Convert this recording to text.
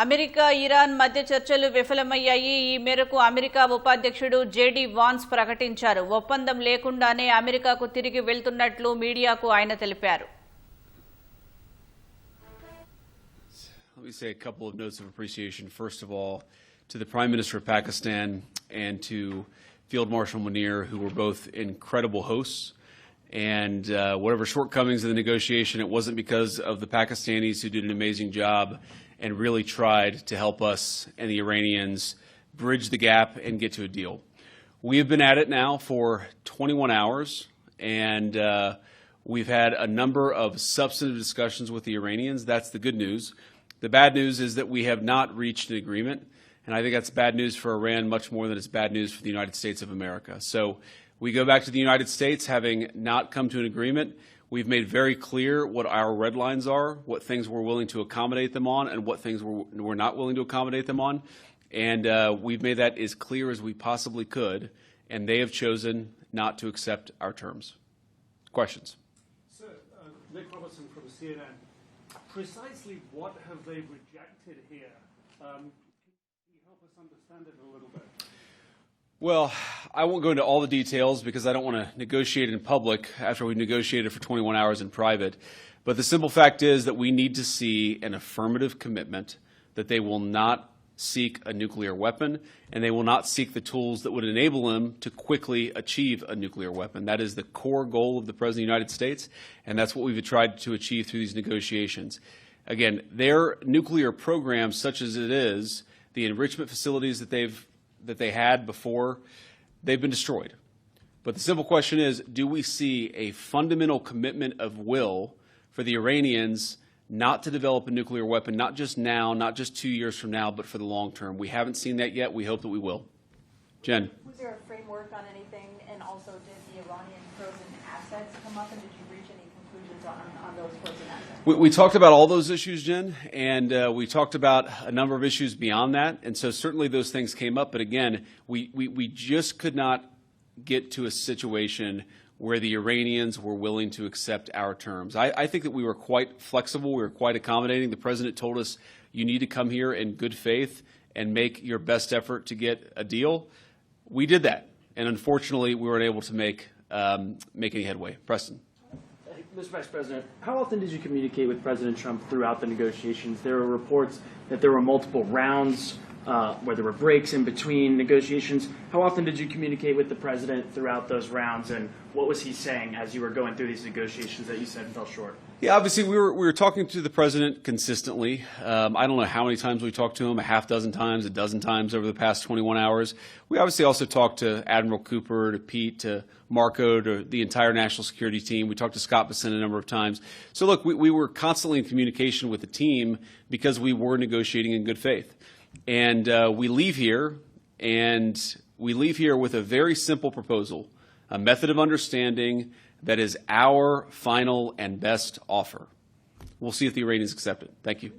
America Iran మధ్య చర్చలు విఫలమయ్యాయి. ఈ మేరకు అమెరికా ఉపాధ్యక్షుడు జేడీ వాన్స్ ప్రకటించారు. ఒప్పందం లేకుండానే అమెరికాకు తిరిగి వెళ్తున్నట్లు మీడియాకు ఆయన తెలిపారు. Let me say a couple of notes of appreciation. First of all, to the Prime Minister of Pakistan and to Field Marshal Munir, who were both incredible hosts. And whatever shortcomings in the negotiation, it wasn't because of the Pakistanis who did an amazing job and really tried to help us and the Iranians bridge the gap and get to a deal. We have been at it now for 21 hours, and we've had a number of substantive discussions with the Iranians. That's the good news. The bad news is that we have not reached an agreement, and I think that's bad news for Iran much more than it's bad news for the United States of America. So we go back to the United States having not come to an agreement. We've made very clear what our red lines are, what things we're willing to accommodate them on, and what things we're not willing to accommodate them on. And we've made that as clear as we possibly could, and they have chosen not to accept our terms. Questions? Sir, Nick Robertson from CNN. Precisely what have they rejected here? Can you help us understand it a little bit? Well, I won't go into all the details because I don't want to negotiate in public after we've negotiated for 21 hours in private. But the simple fact is that we need to see an affirmative commitment that they will not seek a nuclear weapon, and they will not seek the tools that would enable them to quickly achieve a nuclear weapon. That is the core goal of the President of the United States, and that's what we've tried to achieve through these negotiations. Again, their nuclear program, such as it is, the enrichment facilities that they had before, they've been destroyed. But the simple question is, do we see a fundamental commitment of will for the Iranians not to develop a nuclear weapon, not just now, not just 2 years from now, but for the long term? We haven't seen that yet. We hope that we will. Jen. Was there a framework on anything? And also, did the Iranian frozen assets come up, and did you reach any conclusions on those frozen assets? We talked about all those issues, Jen, and we talked about a number of issues beyond that. And so certainly those things came up. But again, we just could not get to a situation where the Iranians were willing to accept our terms. I think that we were quite flexible. We were quite accommodating. The President told us, you need to come here in good faith and make your best effort to get a deal. We did that. And unfortunately, we weren't able to make any headway. Preston. Mr. Vice President, how often did you communicate with President Trump throughout the negotiations? There were reports that there were multiple rounds where there were breaks in between negotiations. How often did you communicate with the President throughout those rounds, and what was he saying as you were going through these negotiations that you said fell short? Yeah, obviously we were talking to the President consistently. I don't know how many times we talked to him, a half dozen times, a dozen times over the past 21 hours. We obviously also talked to Admiral Cooper, to Pete, to Marco, to the entire national security team. We talked to Scott Bessent a number of times. So look, we were constantly in communication with the team because we were negotiating in good faith. And we leave here with a very simple proposal, a method of understanding that is our final and best offer. We'll see if the Iranians accept it. Thank you.